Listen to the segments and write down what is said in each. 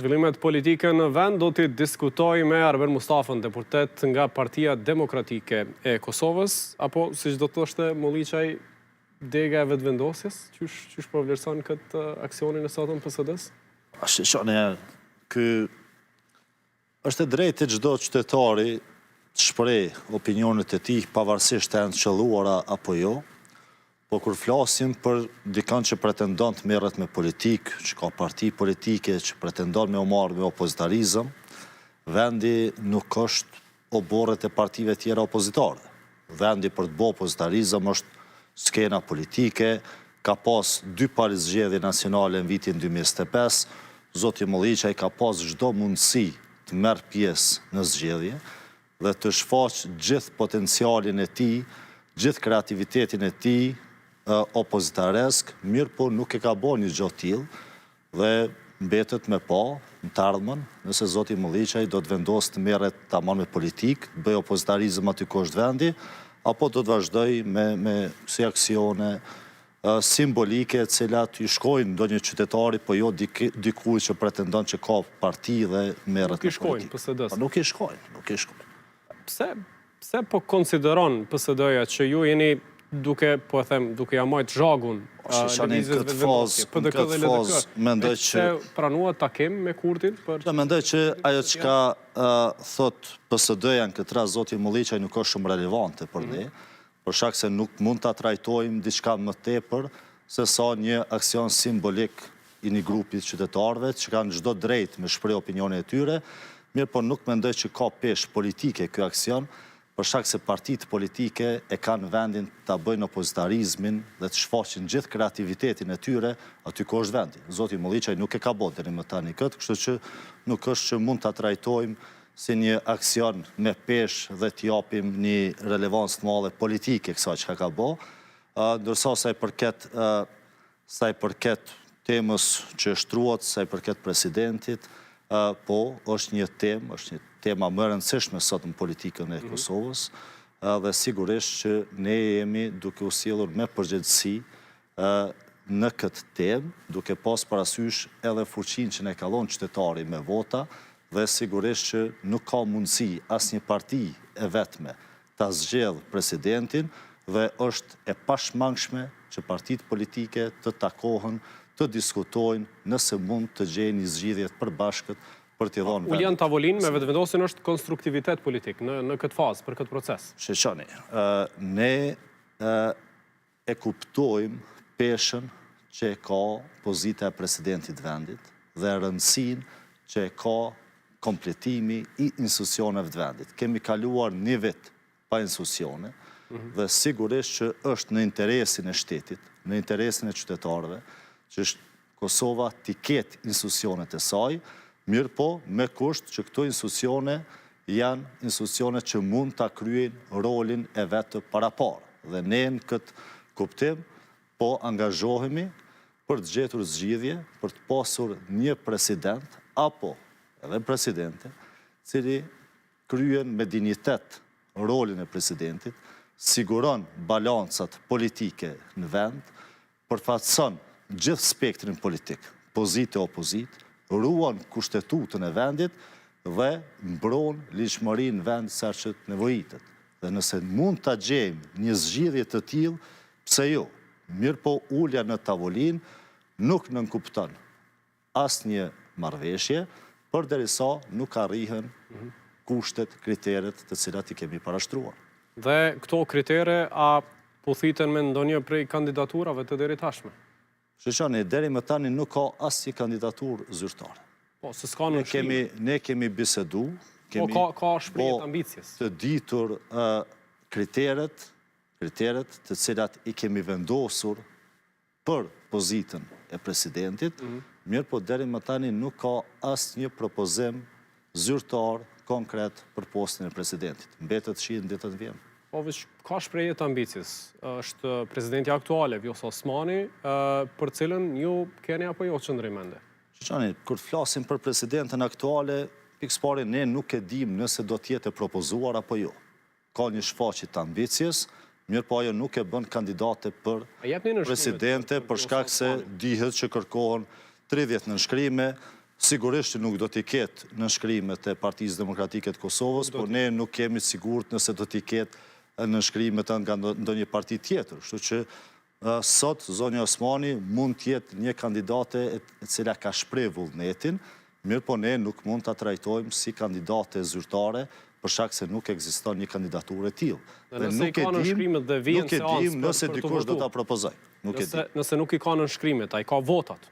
Zhvillimet politike në vend do t'i diskutoj me Arben Mustafën, deputet nga Partia Demokratike e Kosovës, apo si do të thoshte Molliçaj dega e vetëvendosjes? Qysh po vlerëson këtë aksionin e sotëm PSD-s? Shishoni, ky është e drejtë e çdo qytetari të shpreh opinionet e tij pavarësisht të janë qelluara apo jo. Po kur flasim për dikën që pretendon të merret me politikë, që ka parti politike, që pretendon me u marrë me opozitarizëm, vendi nuk është oborret e partive tjera opozitare. Vendi për të bërë opozitarizëm është skena politike, ka pas 2 parizgjedhje nacionale në vitin 2025, zoti Molliçaj ka pas çdo mundësi të merr pjesë në zgjedhje dhe të shfaq gjithë potencialin e tij, gjithë kreativitetin e tij opozitaresk, mirë po nuk e ka bërë një gjë të tillë dhe mbetet me pa në të ardhmen, nëse zoti Molliçaj do të vendosë të merret tamam me politikë, bëj opozitarizëm aty ku është vendi, apo do të vazhdoj me si aksione simbolike, të cilat i shkojnë ndonjë qytetari, po jo dikujt që pretendon që ka parti dhe merret me politikë. Nuk i shkojnë, nuk i shkojnë. Pse po konsideron PSD-ja që ju jeni duke ja majt zhagun lëvizjes vetëvendosje, PDK dhe LDK, mendoj që pranua takim me Kurtin? Mendoj që ajo çka thot PSD-ja në këtë rast zoti Molliçaj nuk është shumë relevante për ne, për shkak se nuk mund ta trajtojmë diçka më tepër se sa një aksion simbolik i një grupi qytetarëve që kanë çdo drejtë me shpreh opinionin e tyre, mirë po nuk mendoj që ka peshë politike ky aksion, për shkak se partitë politike e kanë vendin ta bëjnë opozitarizmin dhe të shfaqin gjithë kreativitetin e tyre aty ku është vendi. Zoti Molliçaj nuk e ka bërë deri më tani këtë, kështu që nuk është që mund ta trajtojmë si një aksion me peshë dhe të japim një relevancë të madhe politike kësaj çka ka bërë, ndërsa sa i përket temës që shtruat, sa i përket presidentit, po është një tema më e rëndësishme sot në politikën e Kosovës dhe sigurisht që ne jemi duke u sjellur me përgjegjësi në këtë temë, duke pas parasysh edhe fuqinë që ne ka dhënë qytetari me vota dhe sigurisht që nuk ka mundësi asnjë parti e vetme ta zgjedh presidentin dhe është e pashmangshme që partitë politike të takohen, të diskutojnë nëse mund të gjejnë një zgjidhje të përbashkët për t'i dhënë vendit. Ulian Tavolin me vetëvendosjen është konstruktivitet politik në këtë fazë, për këtë proces. Shqoni, ne e kuptojmë peshën që ka pozita e presidentit vendit dhe rëndësinë që ka kompletimi i institucioneve të vendit. Kemi kaluar një vit pa institucione dhe sigurisht që është në interesin e shtetit, në interesin e qytetarëve, që Kosova t'i ketë institucionet e saj, mirë po me kusht që këto institucione janë institucione që mund t'a kryejnë rolin e vetë paraparë. Dhe ne në këtë kuptim po angazhohemi për të gjetur zgjidhje, për të pasur një president, apo edhe presidente, cili kryen me dignitet rolin e presidentit, siguron balancat politike në vend, përfaqëson gjithë spektrin politik, pozitë e opozitë, ruan kushtetutën e vendit dhe mbron ligjshmërinë në vend sa që të nevojitet. Dhe nëse mund ta gjejmë një zgjidhje të tillë, pse jo? Mirë po ulja në tavolinë nuk nënkupton asnjë marrëveshje, përderisa nuk arrihen kushtet, kriteret të cilat i kemi parashtruar. Dhe këto kritere a po thiten me ndonjë prej kandidaturave të deritashme? Shqoni, deri më tani nuk ka asnjë kandidaturë zyrtare. Po, se s'ka në Ne kemi bisedu, ka shprehje të ambicjes. Të ditur kriteret të cilat i kemi vendosur për pozitën e presidentit, mirë po deri më tani nuk ka asnjë propozim zyrtar konkret për postën e presidentit. Mbetet shihet në ditët e vijme. Po, ka shprehje të ambicjes. Është presidenti aktuale, Vjosa Osmani, për cilën ju keni apo jo qëndrim mende? Shqani, kur flasim për presidentën aktuale, pikëpari ne nuk e dim nëse do t'jetë e propozuar apo jo. Ka një shfaqje të ambicjes, mirë po ajo nuk e bën kandidate për presidente, për shkak se dihet që kërkohen 30 nënshkrime, Sigurisht që nuk do t'i ketë në shkrimet e Partisë Demokratike të Kosovës, por ne nuk kemi sigurt nëse do t'i ketë në shkrimet nga ndonjë parti tjetër. Kështu që sot Zonja Osmani mund t'jetë një kandidate e cila ka shpreh vullnetin, mirë po ne nuk mund t'a trajtojmë si kandidate zyrtare, për shkak se nuk ekziston një kandidaturë e tillë. Dhe nuk e dim nëse dikush do t'a propozoj. Nëse nuk i ka në shkrimet, a i ka votat?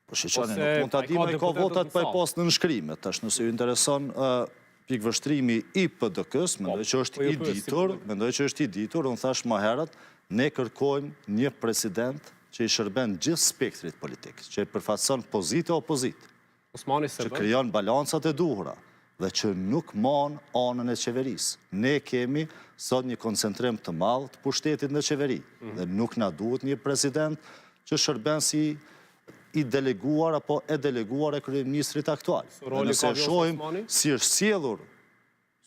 Po shqeqani, nuk mund t'a dim a i ka votat pa i pas në shkrimet. Tash nëse ju intereson pikvështrimi i PDK-s, mendoj që është i ditur, unë thash më herët, ne kërkojmë një president që i shërben gjithë spektrit politik, që i përfaqëson pozitë e opozitë, që krijon balancat e duhura dhe që nuk mon anën e qeverisë. Ne kemi sot një koncentrim të madh të pushtetit në qeveri dhe nuk na duhet një president që shërben si i deleguar apo e deleguar e kryeministrit aktual. Nëse shohim si është sjellur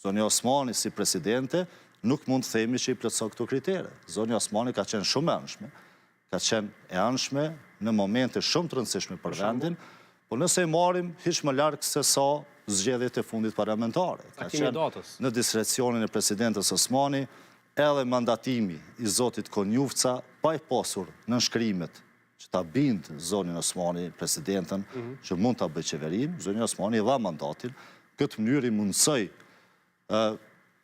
Zonja Osmani si presidente, nuk mund të themi që i plotson këto kritere. Zonja Osmani ka qenë shumë e anshme, ka qenë e anshme në momente shumë të rëndësishme për vendin, por nëse i marrim hiç më larg se sa zgjedhjet e fundit parlamentare. Ka qenë në diskrecionin e presidentes Osmani, edhe mandatimi i zotit Konjufca, pa i pasur në shkrimet që ta bindë Zonjën Osmani, presidentën, që mund ta bëjë qeverin, Zonja Osmani i dha mandatin, këtë mënyrë i mundsoi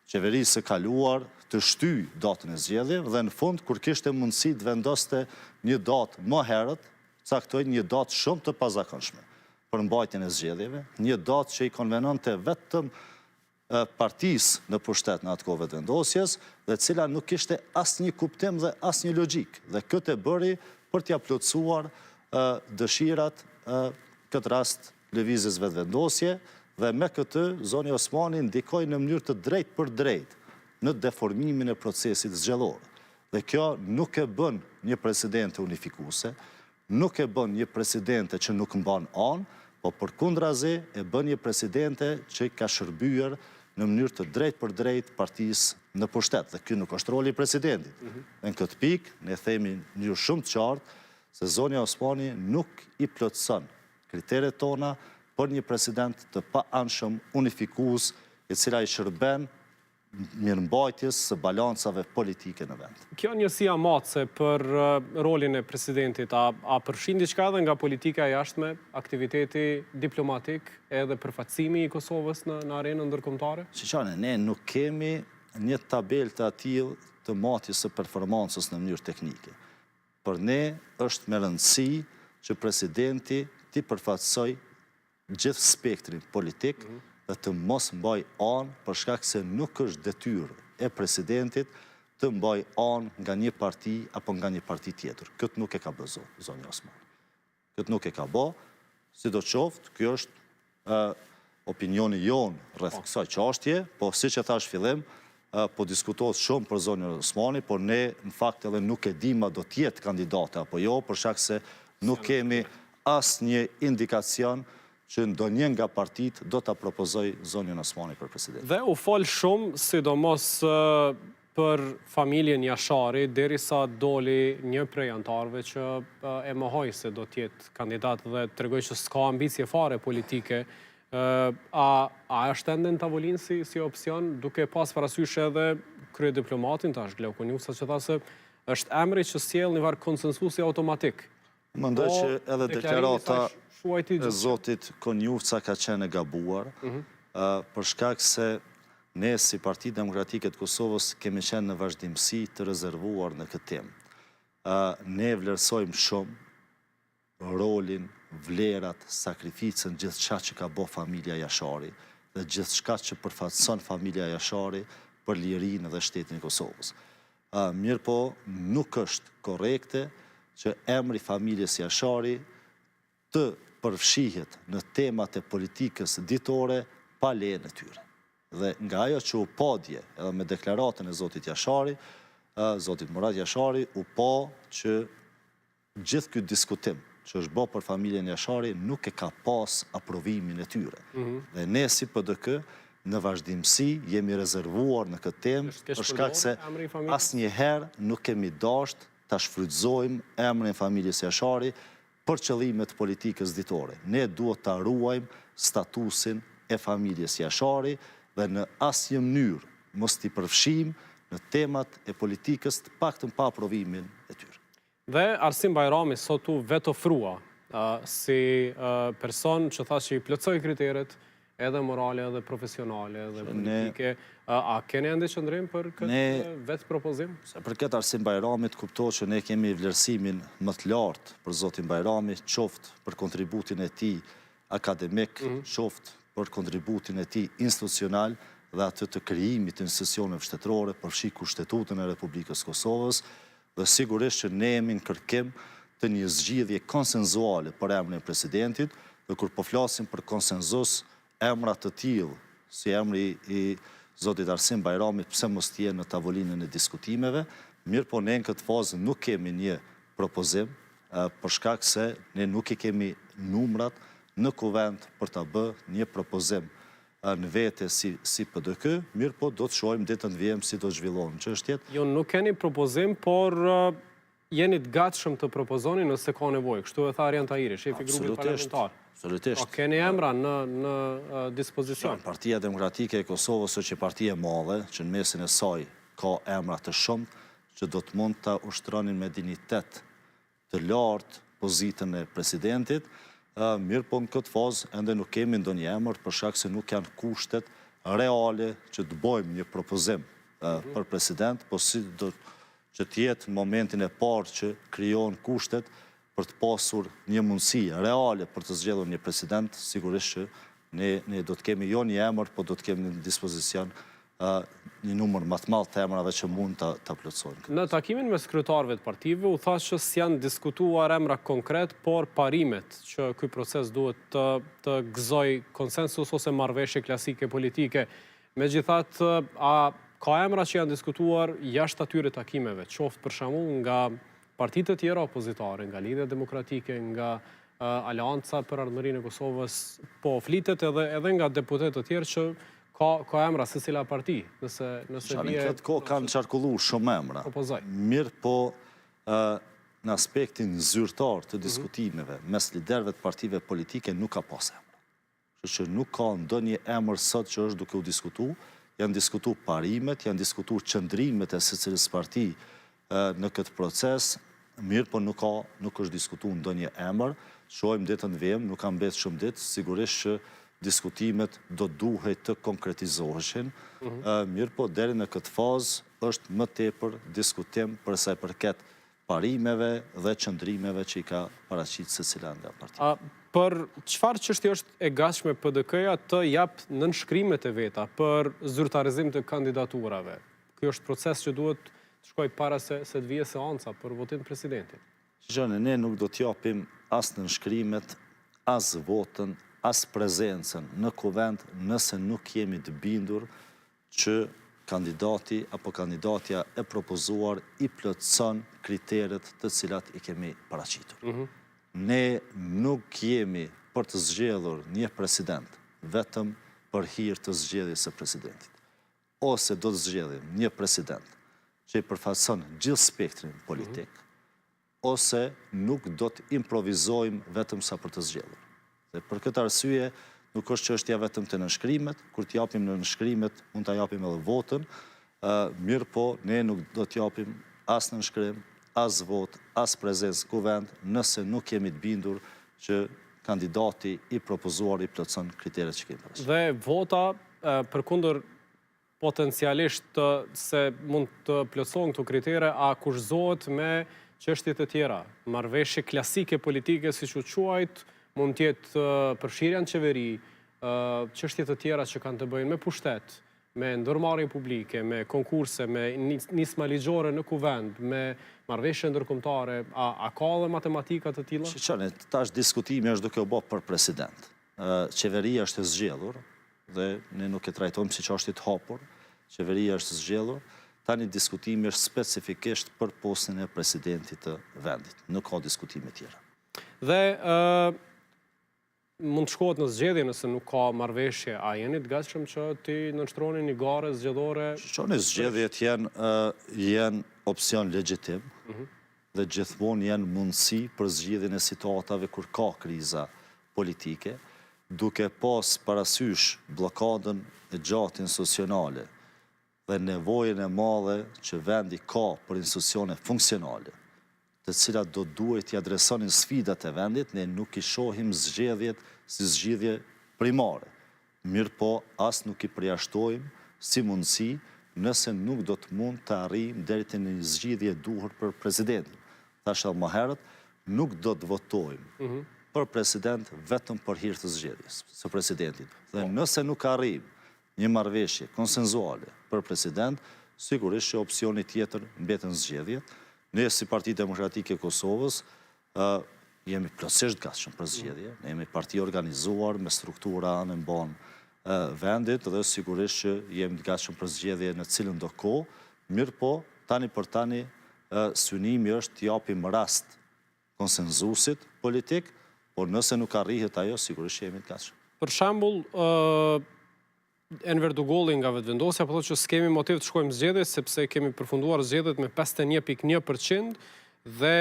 qeverisë së kaluar të shtyjë datën e zgjedhjeve dhe në fund, kur kishte mundësi të vendoste një datë më herët, caktoi një datë shumë të pazakonshme për mbajtjen e zgjedhjeve, një datë që i konvenonte vetëm partisë në pushtet në atë kohë të vendosjes, dhe cila nuk kishte asnjë kuptim dhe asnjë logjik. Dhe këtë e bëri për t'ia plotësuar dëshirat, këtë rast lëvizjes vetëvendosje, dhe me këtë Zonja Osmani ndikoi në mënyrë të drejtë për drejtë në deformimin e procesit zgjedhor. Dhe kjo nuk e bën një presidente unifikuese, nuk e bën një presidente që nuk mban anë, po përkundrazi e bën një presidente që ka shërbyer në mënyrë të drejtë për drejtë partisë në pushtet. Dhe ky nuk është roli i presidentit. Në këtë pikë ne themi në mënyrë shumë të qartë se Zonja Osmani nuk i plotëson kriteret tona për një president të pa-anshëm, unifikues, i cila i shërben mirëmbajtjes së balancave politike në vend. Kjo njësia matëse për rolin e presidentit, a përfshin diçka edhe nga politika e jashtme, aktiviteti diplomatik edhe përfaqësimi i Kosovës në arenën ndërkombëtare? Siqane, ne nuk kemi një tabel të atill të matjes së performancës në mënyrë teknike. Për ne është me rëndësi që presidenti t'i përfaqësoj gjithë spektrin politik dhe të mos mbaj anë për shkak se nuk është detyrë e presidentit të mbaj anë nga një parti apo nga një parti tjetër. Këtë nuk e ka bë Zonja Osmani. Këtë nuk e ka bë, sidoqoftë, kjo është opinioni jonë rreth kësaj çështje, po siç e thash fillim, po diskutohet shumë për Zonjën Osmani, por ne në fakt edhe nuk e dim a do të jetë kandidate apo jo, për shkak se nuk kemi asnjë indikacion që ndonjë nga partit do të propozoj Zonjën Osmani për president. Dhe u fol shumë, sidomos për familjen Jashari, derisa doli një prej antarëve që e mohoi se do të jetë kandidat dhe tregoi që s'ka ambicie fare politike. A është ende në tavolinë si opsion, duke pas parasysh edhe kryediplomatin, tash Gleu Konjufca, që tha se është emri që sjell një farë konsensusi automatik. Mendoj që edhe deklarata e zotit Konjufca ka qenë e gabuar, për shkak se ne si Parti Demokratike të Kosovës kemi qenë në vazhdimsi të rezervuar në këtë temë. Ne vlerësojmë shumë rolin, vlerat, sakrificën, gjithçka që ka bë familja Jashari dhe gjithçka që përfaqëson familja Jashari për lirinë dhe shtetin e Kosovës. Mirë po, nuk është korrekte që emri familjes Jashari të përfshihet në temat e politikës ditore pa lejen e tyre. Dhe nga ajo që u padje edhe me deklaratën e zotit Jashari, zotit Murat Jashari, u pa që gjithë ky diskutim që është bë për familjen Jashari nuk e ka pas aprovimin e tyre. Dhe ne si PDK në vazhdimsi jemi rezervuar në këtë temë për shkak se asnjëherë nuk kemi dashur ta shfrytëzojmë emrin familjes Jashari për qëllimet politikës ditore. Ne duhet të ruajmë statusin e familjes Jashari dhe në asnjë mënyrë mos t'i përfshijmë në temat e politikës të paktën pa aprovimin e tyre. Dhe Arsim Bajrami sot u vetë ofrua si person që tha që i plotësoi kriteret edhe morale, edhe profesionale, edhe politike. A keni ende qëndrim për këtë vetë propozim? Se për këtë Arsim Bajramit kuptohet që ne kemi vlerësimin më të lartë për zotin Bajrami, qoftë për kontributin e tij akademik, qoftë për kontributin e tij institucional dhe atë të krijimit të institucioneve shtetërore, përfshi Kushtetutën e Republikës Kosovës, dhe sigurisht që ne jemi në kërkim të një zgjidhje konsenzuale për emrin e presidentit, dhe kur po flasim për konsenzus, emra të tillë, si emri i zotit Arsim Bajrami, pse mos të jenë në tavolinën e diskutimeve, mirë po ne në këtë fazë nuk kemi një propozim, për shkak se ne nuk i kemi numrat në kuvend për të bë një propozim në vete si PDK, mirë po do të shohim ditën e vjem si do të zhvillohen çështjet. Jo, nuk keni propozim, por jeni të gatshëm të propozoni nëse ka nevojë. Kështu e tha Arjan Tahiri, shefi i grupit parlamentar. Absolutisht. Keni emra në dispozicion? Partia Demokratike e Kosovës është një parti e madhe, që në mesin e saj ka emra të shumtë, që do të mund të ushtronin me dignitet të lartë pozitën e presidentit, mirë po në këtë fazë ende nuk kemi ndonjë emër për shkak se nuk janë kushtet reale që të bëjmë një propozim për president, po si do që të jetë në momentin e parë që krijohen kushtet për të pasur një mundësi reale për të zgjedhur një president, sigurisht që ne do të kemi jo një emër, po do të kemi në dispozicion një numër më të madh të emrave që mund ta plotësojnë. Në takimin me sekretarëve të partive u thashë që s'janë diskutuar emra konkret, por parimet që ky proces duhet të gëzoj konsensus ose marrëveshje klasike politike. Megjithatë, a ka emra që janë diskutuar jashtë atyre takimeve, qoftë për shembull nga partitë të tjera opozitare, nga Lidhja Demokratike, nga Aleanca për Ardhmërinë e Kosovës, po flitet edhe nga deputet të tjerë që ka emra se cila parti, nëse në këtë kohë kanë qarkullu shumë emra. Mirë po në aspektin zyrtar të diskutimeve mes liderëve të partive politike nuk ka pas emra. Kështu që nuk ka ndonjë emër sot që është duke u diskutu, janë diskutu parimet, janë diskutu qëndrimet e secilës parti në këtë proces, mirë po nuk është diskutu ndonjë emër, shohim ditën e vjem, nuk ka mbetë shumë ditë, sigurisht që diskutimet do duhet të konkretizoheshin, mirë po deri në këtë fazë është më tepër diskutim për sa i përket parimeve dhe qëndrimeve që i ka paraqitur secila nga partia. Për çfarë çështje është e gatshme PDK-ja të jap nënshkrimet e veta për zyrtarizim të kandidaturave? Ky është proces që duhet të shkojë para se të vijë seanca për votim të presidentit. Shikoni, ne nuk do t'japim as nënshkrimet, as votën, as prezencën në kuvend nëse nuk jemi të bindur që kandidati apo kandidatja e propozuar i plotëson kriteret të cilat i kemi paraqitur. Ne nuk jemi për të zgjedhur një president vetëm për hir të zgjedhjes së presidentit. Ose do të zgjedhim një president që i përfaqëson gjithë spektrin politik, ose nuk do të improvizojmë vetëm sa për të zgjedhur. Dhe për këtë arsye, nuk është çështja vetëm të nënshkrimet, kur t'japim në nënshkrimet, mund t'a japim edhe votën, mirë po, ne nuk do t'japim as nënshkrim, as vot, as prezencë kuvend, nëse nuk jemi të bindur që kandidati i propozuar i plotëson kriteret që kemi paraqitur. Dhe vota, përkundër potencialisht se mund të plotësohen këto kritere, a kushtohet me çështjet e tjera, marrëveshje klasike politike, siç u quajt, mund të jetë përfshirja në qeveri, çështje të tjera që kanë të bëjnë me pushtet, me ndërmarrje publike, me konkurse, me nisma ligjore në kuvend, me marrëveshje ndërkombëtare, a ka edhe matematika të tilla? Shikoni, tash diskutimi është duke u bë për president. Qeveria është e zgjedhur dhe ne nuk e trajtojmë siç është të hapur. Qeveria është e zgjedhur. Tani diskutimi është specifikisht për postën e presidentit të vendit. Nuk ka diskutime tjera. Dhe mund të shkohet në zgjedhje nëse nuk ka marrëveshje, a jeni të gatshëm që ti nënshtroni një gare zgjedhore? Shikoni, zgjedhjet janë opsion legjitim. dhe gjithmonë janë mundësi për zgjidhjen e situatave kur ka kriza politike, duke pas parasysh blokadën e gjatë institucionale dhe nevojën e madhe që vendi ka për institucione funksionale, të cilat do duhet i adresonin sfidat e vendit, ne nuk i shohim zgjedhjet si zgjidhje primare. Mirë po, as nuk i përjashtojmë si mundësi nëse nuk do të mund të arrijmë deri te një zgjidhje duhur për presidentin. Thash edhe më herët, nuk do të votojmë për president vetëm për hir të zgjedhjes së presidentit. Dhe nëse nuk arrijmë një marrëveshje konsenzuale për president, sigurisht që opsioni tjetër mbeten zgjedhjet. Ne si Parti Demokratike e Kosovës jemi plotësisht gatshëm për zgjedhje. Ne jemi parti organizuar me struktura në banë vendit dhe sigurisht që jemi gatshëm për zgjedhje në cilën do kohë. Mirë po, tani për tani synimi është të japim rast konsenzusit politik, por nëse nuk arrihet ajo, sigurisht që jemi të gatshëm. Për shembull, Enver Dugolli nga vetëvendosja po thotë që s'kemi motiv të shkojmë zgjedhje sepse kemi përfunduar zgjedhjet me 51.1% dhe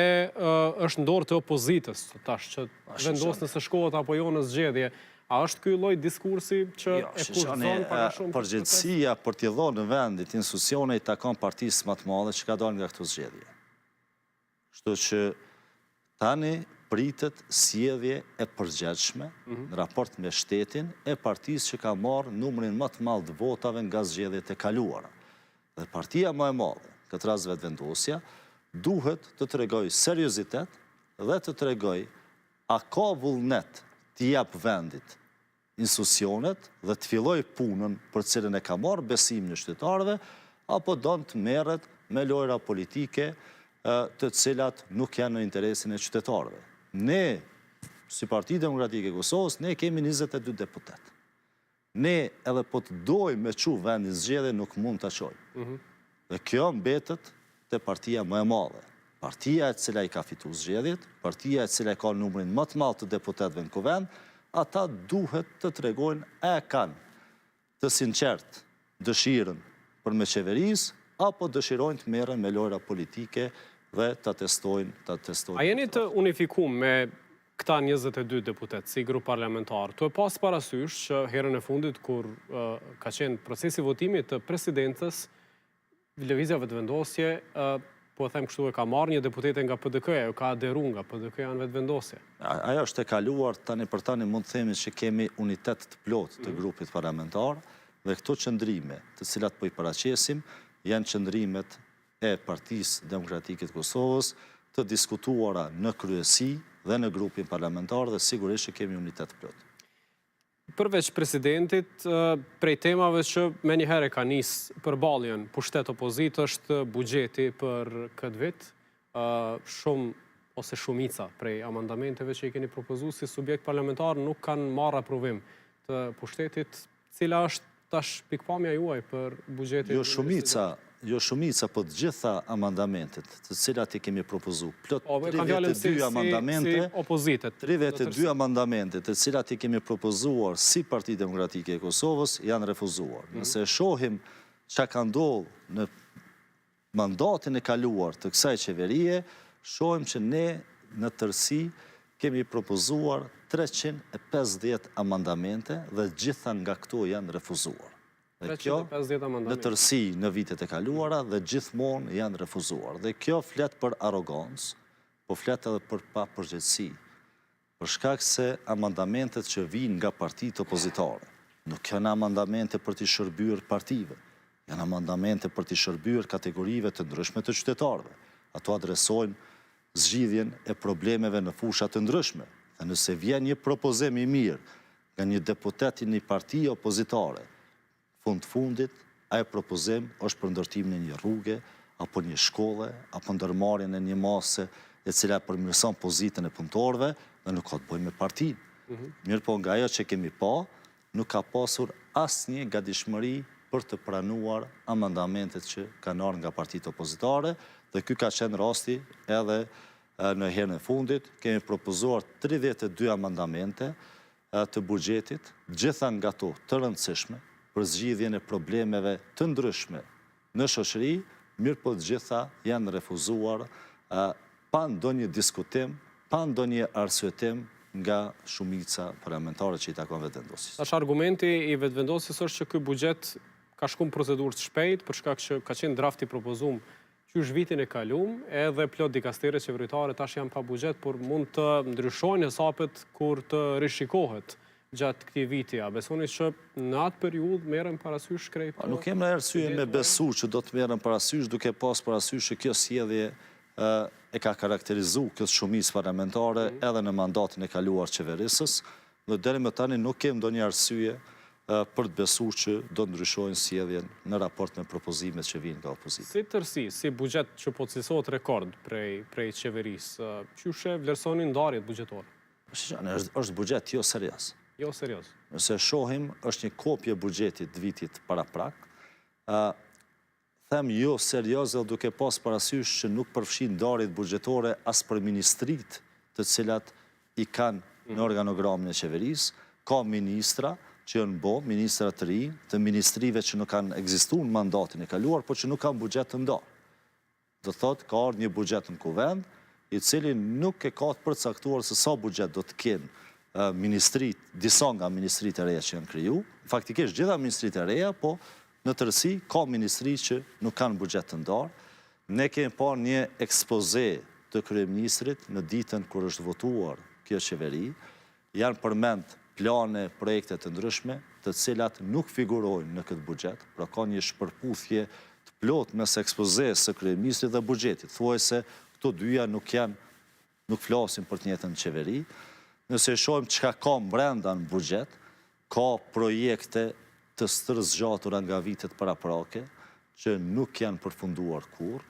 është në dorë të opozitës tash që vendos nëse shkohet apo jo në zgjedhje. A është ky lloj diskursi që e kurthon para shumë? Përgjegjësia për t'i dhënë vendit institucione i takon partisë më të madhe që ka dalë nga këto zgjedhje. Kështu që tani pritet sjellje e përgjithshme në raport me shtetin e partisë që ka marrë numrin më të madh të votave nga zgjedhjet e kaluara. Dhe partia më e madhe, këtë rast vetëvendosja, duhet të tregoj seriozitet dhe të tregoj a ka vullnet të jap vendit institucionet dhe të filloj punën për cilën e ka marrë besimin e qytetarëve, apo don të merret me lojra politike të cilat nuk janë në interesin e qytetarëve. Ne, si Parti Demokratike e Kosovës, ne kemi 22 deputet. Ne edhe po të dojmë me çu vendin zgjedhje nuk mund ta çojmë. Dhe kjo mbetet te partia më e madhe. Partia e cila i ka fituar zgjedhjet, partia e cila ka numrin më të madh të deputetëve në kuvend, ata duhet të tregojnë a kanë të sinqert dëshirën për me qeverisë, apo dëshirojnë të merren me lojra politike dhe ta testojnë. A jeni të unifikuar me këta 22 deputet si grup parlamentar? Tu e pas parasysh që herën e fundit kur ka qenë procesi votimit të presidentës, lëvizja vetëvendosje, po them kështu, e ka marrë një deputete nga PDK-ja, ka aderuar nga PDK-ja në vetëvendosje. Ajo është e kaluar, tani për tani mund të themi që kemi unitet të plotë të grupit parlamentar dhe këto qëndrime, të cilat po i paraqesim, janë qëndrimet e Partisë Demokratike të Kosovës, të diskutuara në kryesi dhe në grupin parlamentar dhe sigurisht që kemi unitet të plotë. Përveç presidentit, prej temave që me njëherë ka nisë përballjen pushtet opozit është buxheti për këtë vit. Shumë ose shumica prej amandamenteve që i keni propozuar si subjekt parlamentar nuk kanë marrë aprovim të pushtetit. Cila është tash pikpamja juaj për buxhetin? Jo shumica, po të gjitha amandamentet të cilat i kemi propozuar. Plot 32 amandamente, 32 amandamente të cilat i kemi propozuar si Parti Demokratike e Kosovës janë refuzuar. Nëse shohim çka ka ndodhur në mandatin e kaluar të kësaj qeverie, shohim që ne në tërësi kemi propozuar 350 amandamente dhe gjitha nga këto janë refuzuar. Dhe kjo në tërësi në vitet e kaluara dhe gjithmonë janë refuzuar. Dhe kjo flet për arogancë, po flet edhe për papërgjegjësi. Për shkak se amandamentet që vijnë nga partitë opozitare nuk janë amandamente për të shërbyer partive, janë amandamente për të shërbyer kategorive të ndryshme të qytetarëve. Ato adresojnë zgjidhjen e problemeve në fusha të ndryshme. Dhe nëse vjen një propozim i mirë nga një deputet i një partie opozitare, fundit, ai propozim është për ndërtimin e një rruge, apo një shkolle, apo ndërmarrjen e një mase e cila përmirëson pozitën e punëtorëve dhe nuk ka të bëjë me partinë. Mirë po nga ajo që kemi pa, nuk ka pasur asnjë gatishmëri për të pranuar amandamentet që kanë ardhur nga partitë opozitare dhe ky ka qenë rasti edhe në herën e fundit. Kemi propozuar 32 amandamente të buxhetit, gjitha nga to të rëndësishme për zgjidhjen e problemeve të ndryshme në shoqëri, mirë po të gjitha janë refuzuar pa ndonjë diskutim, pa ndonjë arsyetim nga shumica parlamentare që i takon vetëvendosjes. Tash argumenti i vetëvendosjes është që ky buxhet ka shkuar procedurë të shpejt për shkak që ka qenë drafti propozum qysh vitin e kalum, edhe plot dikastere qeveritare tash janë pa buxhet, por mund të ndryshojnë hesapet kur të rishikohet gjatë këtij viti. A besoni që në atë periudhë merren parasysh krejt? Nuk kem arsye me besu që do të merren parasysh, duke pas parasysh që kjo sjellje e ka karakterizuar këtë shumicë parlamentare edhe në mandatin e kaluar qeverisës, dhe deri më tani nuk kem ndonjë arsye për të besuar që do të ndryshojnë sjelljen në raport me propozimet që vijnë nga opozita. Si tërsi, si buxhet që po cilësohet rekord prej qeverisë, qyshe vlerësoni ndarjet buxhetore? Është buxhet jo serioz. Jo serioz. Nëse shohim, është një kopje buxhetit të vitit paraprak, them jo serioz dhe duke pas parasysh që nuk përfshin ndarjet buxhetore as për ministrit të cilat i kanë në organogramin e qeverisë, ka ministra që janë ministra të ri, të ministrive që nuk kanë ekzistuar në mandatin e kaluar, por që nuk kanë buxhet të ndarë. Do thotë, ka ardhur një buxhet në kuvend, i cili nuk e ka të përcaktuar se sa buxhet do të kenë ministrit, disa nga ministrit e reja që janë kriju, faktikisht gjitha ministrit e reja, po në tërësi ka ministri që nuk kanë buxhet të ndarë. Ne kemi parë një ekspoze të kryeministrit në ditën kur është votuar kjo qeveri, janë përmend plane, projekte të ndryshme, të cilat nuk figurojnë në këtë buxhet, pra ka një shpërputhje të plot mes ekspozes së kryeministrit dhe buxhetit. Thuaj se këto dyja nuk flasin për të njëjtën qeveri. Nëse shohim çka ka brenda në buxhet, ka projekte të stërzgjatura nga vitet paraprake, që nuk janë përfunduar kurrë,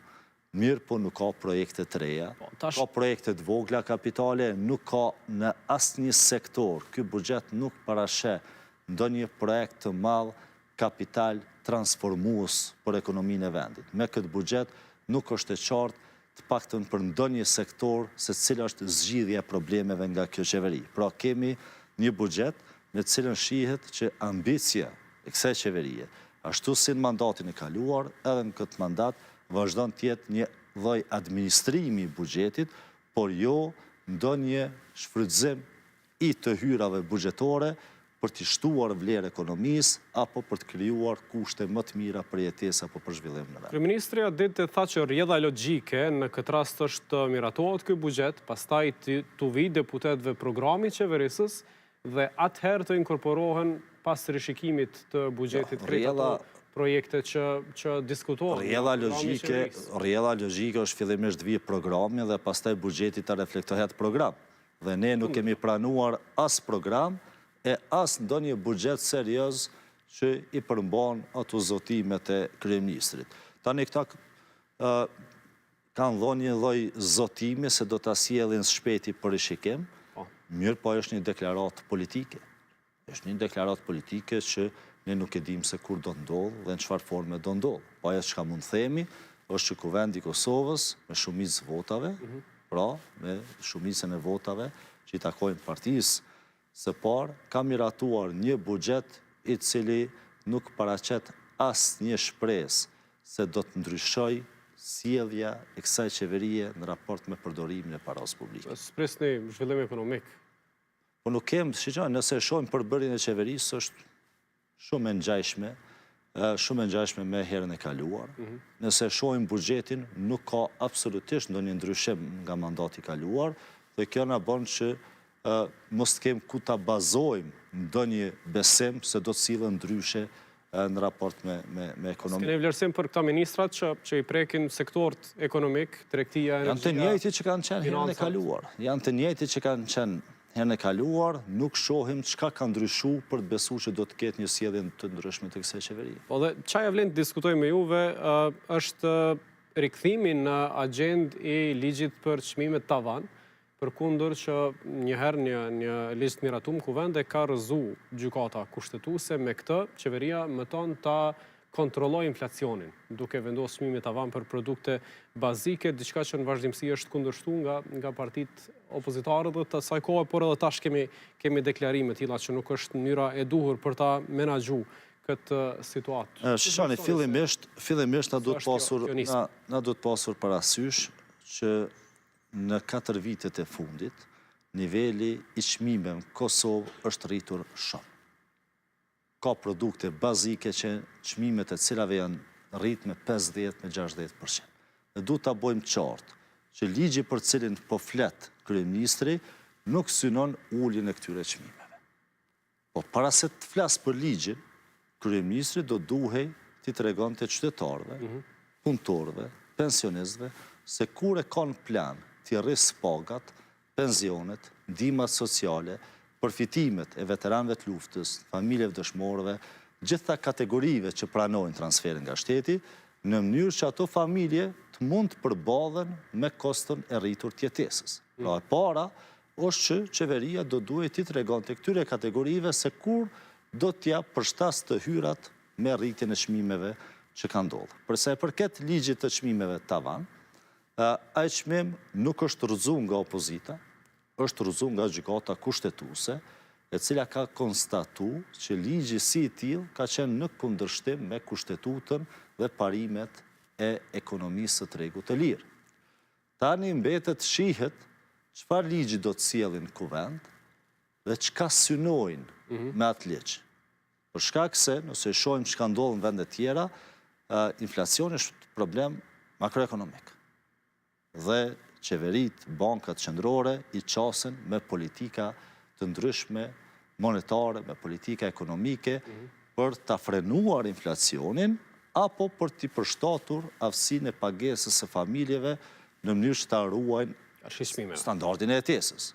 mirë po nuk ka projekte të reja, ka projekte të vogla kapitale, nuk ka në asnjë sektor. Ky buxhet nuk parasheh ndonjë projekt të madh kapital transformues për ekonominë e vendit. Me këtë buxhet nuk është e qartë të paktën për ndonjë sektor se cila është zgjidhja e problemeve nga kjo qeveri. Pra kemi një buxhet në të cilën shihet që ambicia e kësaj qeverie, ashtu si në mandatin e kaluar, edhe në këtë mandat vazhdon të jetë një lloj administrimi i buxhetit, por jo ndonjë shfrytëzim i të hyrave buxhetore për të shtuar vlerë ekonomisë apo për të krijuar kushte më të mira për jetesë apo për zhvillim në vend. Kryeministri ditë tha që rrjedha logjike në këtë rast është të miratohet ky buxhet, pastaj të vi deputetëve programi i qeverisës dhe atëherë të inkorporohen pas rishikimit të buxhetit krejt projekte që diskutohen. Rrjedha logjike është fillimisht vijë programi dhe pastaj buxheti ta reflektohet program. Dhe ne nuk kemi pranuar as program e as ndonjë buxhet serioz që i përmban ato zotimet e kryeministrit. Tani këta kanë dhënë një lloj zotimi se do ta sjellin shpejti për rishikim. Mirë, po është një deklaratë politike. Është një deklaratë politike që ne nuk e dim se kur do ndodhë dhe në çfarë forme do ndodhë. Po ajo çka mund themi është që Kuvendi i Kosovës me shumicë votave, pra me shumicën e votave që i takojnë partisë së parë, ka miratuar një buxhet i cili nuk paraqet asnjë shpresë se do të ndryshojë sjellja e kësaj qeverie në raport me përdorimin e parës publike. Spresni zhvillim ekonomik. Po nuk kem, nëse shohim përbërjen e qeverisë është shumë e ngjashme me herën e kaluar. Nëse shohim buxhetin, nuk ka absolutisht ndonjë ndryshim nga mandati i kaluar, dhe kjo na bën që mos të kem ku ta bazojmë ndonjë besim se do të sillen ndryshe në raport me ekonominë. S'keni vlerësim për këta ministrat që i prekin sektorët ekonomik, tregtia, energjia? Janë të njëjtit që kanë qenë herën e kaluar. Janë të njëjtit që kanë qenë herën e kaluar, nuk shohim çka ka ndryshuar për të besuar që do të ketë një sjellje të ndryshme të kësaj qeverie. Po dhe çaja vlen të diskutojmë me juve është rikthimi në agjendë i ligjit për çmimet tavan, përkundër që njëherë një ligj të miratum kuvende ka rrëzu gjykata kushtetuese, me këtë qeveria mëton ta kontrolloj inflacionin, duke vendosur çmime tavan për produkte bazike, diçka që në vazhdimsi është kundërshtuar nga partitë opozitare dhe të asaj kohe, por edhe tash kemi deklarime të tilla që nuk është mënyra e duhur për ta menaxhu këtë situatë. Shani, fillimisht na duhet pasur parasysh që në 4 vitet e fundit, niveli i çmimeve në Kosovë është rritur shumë. Ka produkte bazike që çmimet e cilave janë rritë me 50 me 60%. Ne duhet ta bëjmë qartë që ligji për cilin po flet kryeministri nuk synon uljen e këtyre çmimeve. Po para se të flas për ligjin, kryeministri do duhej t'i tregonte qytetarëve, punëtorëve, pensionistëve se kur e kanë plan t'i rrisë pagat, pensionet, ndihmat sociale, përfitimet e veteranëve të luftës, familjeve dëshmorëve, gjitha kategorive që pranojnë transferin nga shteti, në mënyrë që ato familje të mund të përballen me koston e rritur të jetesës. Pra e para është që qeveria do duhet t'i tregonte këtyre kategorive se kur do t'ja përshtas të hyrat me rritjen e çmimeve që ka ndodhur. Përsa e përket ligjit të çmimeve tavan, ai çmim nuk është rrëzuar nga opozita, është rrëzuar nga gjykata kushtetuese, e cila ka konstatuar që ligji si i tillë ka qenë në kundërshtim me kushtetutën dhe parimet e ekonomisë së tregut të lirë. Tani mbetet shihet çfarë ligji do të sjellin në kuvend dhe çka synojnë me atë ligj. Për shkak se, nëse shohim çka ndodh në vende tjera, inflacioni është problem makroekonomik. Dhe qeverit, bankat qendrore i qasen me politika të ndryshme monetare, me politika ekonomike, për ta frenuar inflacionin, apo për t'i përshtatur aftësinë e pagesës së familjeve në mënyrë që ta ruajnë standardin e jetesës.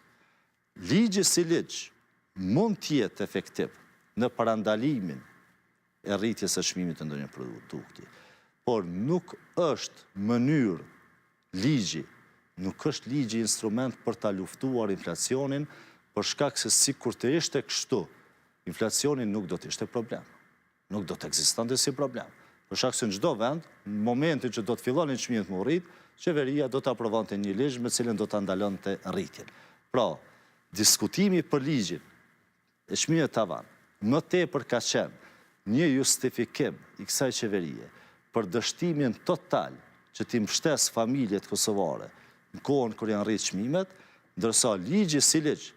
Ligji si ligj mund t'jetë efektiv në parandalimin e rritjes së çmimit të ndonjë produkti, por nuk është mënyrë ligji, nuk është ligji instrument për ta luftuar inflacionin, për shkak se sikur të ishte kështu, inflacioni nuk do të ishte problem. Nuk do të ekzistonte si problem. Për shkak se në çdo vend, në momentin që do të fillonin çmimet me u rrit, qeveria do të aprovonte një ligj me cilën do ta ndalonte rritjen. Pra, diskutimi për ligjin e çmimeve tavan, më tepër ka qenë një justifikim i kësaj qeverie për dështimin total që t'i mbështes familjet kosovare në kohën kur janë rritë çmimet, ndërsa ligji si ligj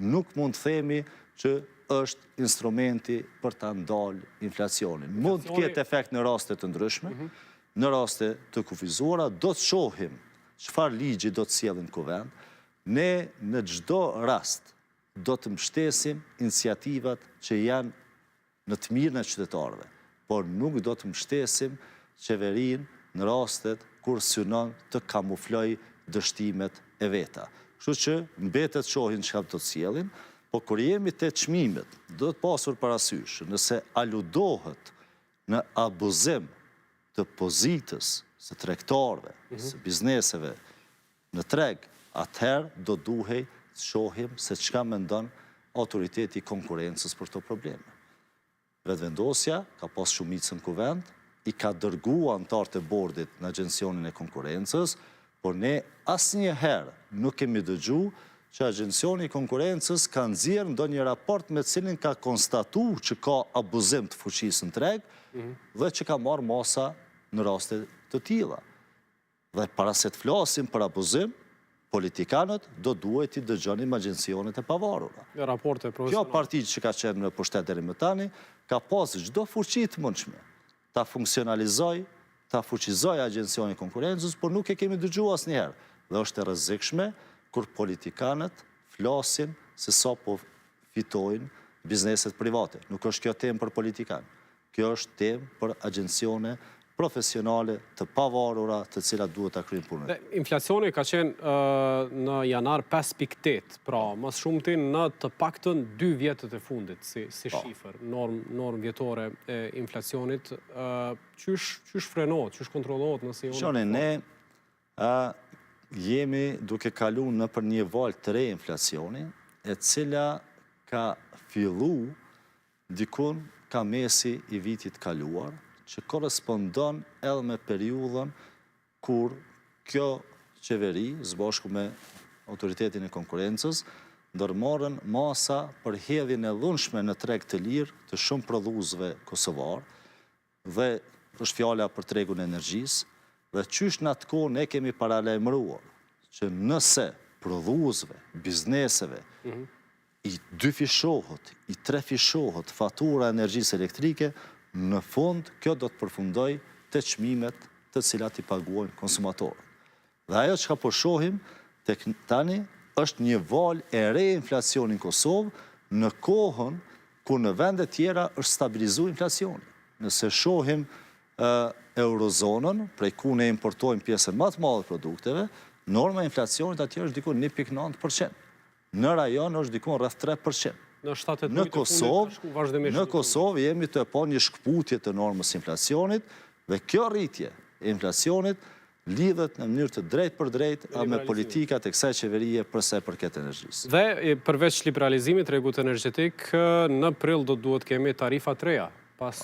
nuk mund të themi që është instrumenti për ta ndalë inflacionin. Mund të ketë efekt në raste të ndryshme, në raste të kufizuara, do të shohim çfarë ligji do të sjellin në kuvend. Ne në çdo rast do të mbështesim iniciativat që janë në të mirën e qytetarëve, por nuk do të mbështesim qeverinë në rastet kur synon të kamufloj dështimet e veta. Kështu që mbetet shohin çka do të sjellin, po kur jemi te çmimet, do të pasur parasysh nëse aludohet në abuzim të pozitës së tregtarëve, së bizneseve në treg, atëherë do duhej të shohim se çka mendon autoriteti i konkurrencës për këto probleme. Vetëvendosja ka pas shumicën në kuvend, i ka dërguar anëtarët e bordit në Agjencionin e Konkurrencës, por ne asnjëherë nuk kemi dëgjuar që Agjencioni i Konkurrencës ka nxjerrë ndonjë raport me cilin ka konstatuar që ka abuzim të fuqisë në treg dhe që ka marrë masa në raste të tilla. Dhe para se të flasim për abuzim, politikanët do duhet i dëgjonin agjencionet e pavarura. Kjo parti që ka qenë në pushtet deri më tani ka pas çdo fuqi të mundshme ta funksionalizoj, ta fuqizoj Agjencioni i Konkurrencës, por nuk e kemi dëgjuar asnjëherë. Dhe është e rrezikshme kur politikanët flasin se sa po fitojnë bizneset private. Nuk është kjo temë për politikanë. Kjo është temë për agjencione profesionale të pavarura të cilat duhet ta kryejnë punën. Inflacioni ka qenë në janar 5.8, pra mas shumëti në të paktën 2 vjetët e fundit si shifër, norm vjetore e inflacionit. Qysh frenohet, qysh kontrollohet nëse jo? Shoni, ne jemi duke kalu në për një valë të re inflacioni, e cila ka fillu dikun ka mesi i vitit kaluar, që korespondon edhe me periudhën kur kjo qeveri, zbashku me autoritetin e konkurrencës, ndërmarrën masa për hedhjen e dhunshme në treg të lirë të shumë prodhuesve kosovar, dhe është fjala për tregun e energjisë, dhe qysh në atë kohë ne kemi paralajmëruar që nëse prodhuesve, bizneseve, i dyfishohet, i trefishohet fatura energjisë elektrike, në fund kjo do të përfundoj të çmimet të cilat i paguajnë konsumatorët. Dhe ajo që ka po shohim tek tani është një valë e re inflacioni në Kosovë në kohën ku në vende tjera është stabilizu inflacioni. Nëse shohim eurozonën, prej ku ne importojmë pjesën më të madhe produkteve, norma e inflacionit atje është diku 1.9%. Në rajon është diku rreth 3%. Në Kosovë jemi të pa një shkputje të normës inflacionit dhe kjo rritje e inflacionit lidhet në mënyrë të drejt për drejt me politikat e kësaj qeverie përsa e përket energjisë. Dhe përveç liberalizimit tregut energjetik, në prill do duhet kemi tarifa të reja, pas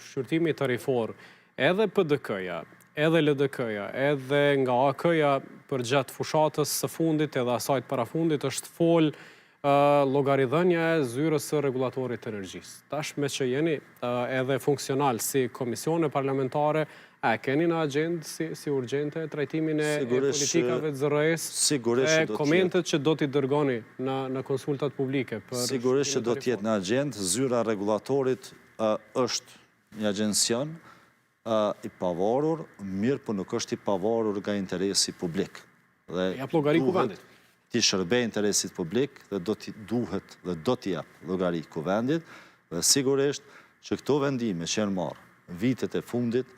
shqyrtimit tarifor, edhe PDK-ja, edhe LDK-ja, edhe nga AK-ja për gjatë fushatës së fundit edhe asajt para fundit është fol llogaridhënia e zyrës së regulatorit të energjisë. Tash me që jeni edhe funksional si komisione parlamentare, a keni në agendë si urgjente trajtimin e politikave të ZRS e komentet që do t'i dërgoni në konsultat publike? Sigurisht që do t'jetë në agendë, zyra regulatorit është një agjencion i pavarur, mirë për nuk është i pavarur nga interesi publik. Jap llogari kuvendit. Ti shërbej interesit publik dhe do t'i duhet dhe do t'i jap llogari kuvendit dhe sigurisht që këto vendime që janë marrë vitet e fundit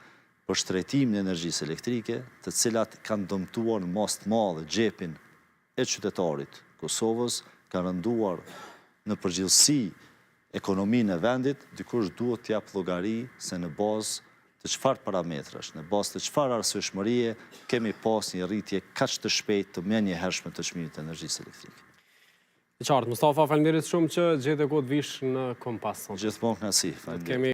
për shtrejtimin e energjisë elektrike, të cilat kanë dëmtuar në mas të madhe xhepin e qytetarit Kosovës, kanë rënduar në përgjithësi ekonominë e vendit, dikush duhet t'jap llogari se në bazë të çfarë parametrash, në bazë të çfarë arsyeshmërie kemi pas një rritje kaq të shpejtë të menjëhershme të çmimit të energjisë elektrike. Qartë, Mustafa, faleminderit shumë që gjete kohë të vish në Kompas. Gjithmonë kënaqësi, faleminderit.